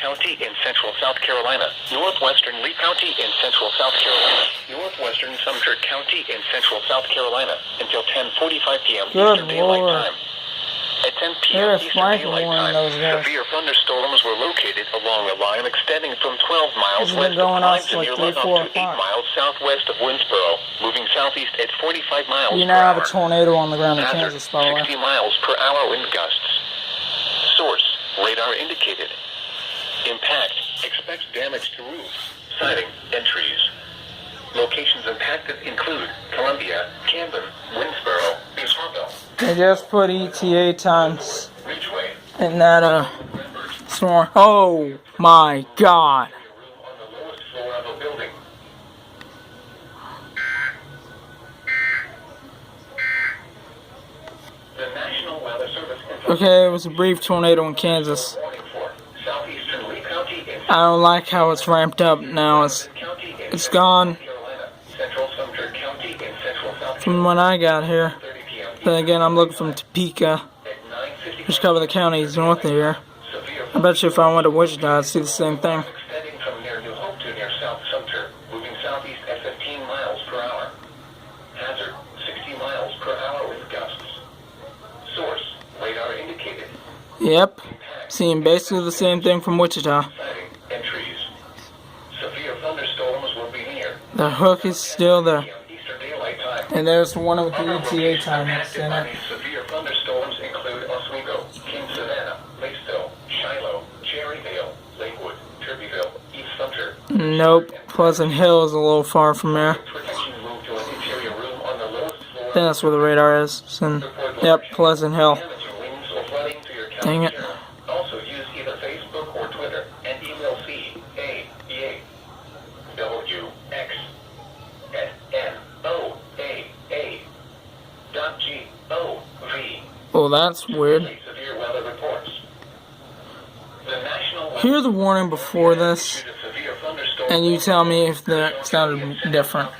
County in central South Carolina, northwestern Lee County in central South Carolina, northwestern Sumter County in central South Carolina until 10:45 p.m. Eastern Daylight Time. At 10 p.m. Eastern Daylight Time, severe thunderstorms were located along a line extending from 12 miles west of Clyde to near 8 miles southwest of Winsboro, moving southeast at 45 miles per hour. You now have a tornado on the ground in Kansas, by the way. 60 miles per hour wind gusts. Source, radar indicated. Impact, expects damage to roofs, siding, and trees. Locations impacted include Columbia, Camden, Winsboro, Bismarckville. They just put ETA times in that storm. Oh my God! Okay, it was a brief tornado in Kansas. I don't like how it's ramped up now. It's gone from when I got here. Then again, I'm looking from Topeka, which covers the counties north of here. I bet you if I went to Wichita, I'd see the same thing. Yep, seeing basically the same thing from Wichita. The hook is still there. And there's one with the ETA time that's in it. Severe thunderstorms include Oswego, King Savannah, Lakesville, Shiloh, Cherryvale, Lakewood, Turbyville, East Sumter. Nope, Pleasant Hill is a little far from there. That's where the radar is. Yep, Pleasant Hill. Dang it. Also use either Facebook or Twitter and email CAAWX@NOAA.gov. Oh, that's weird. Hear the warning before this, and you tell me if that sounded different.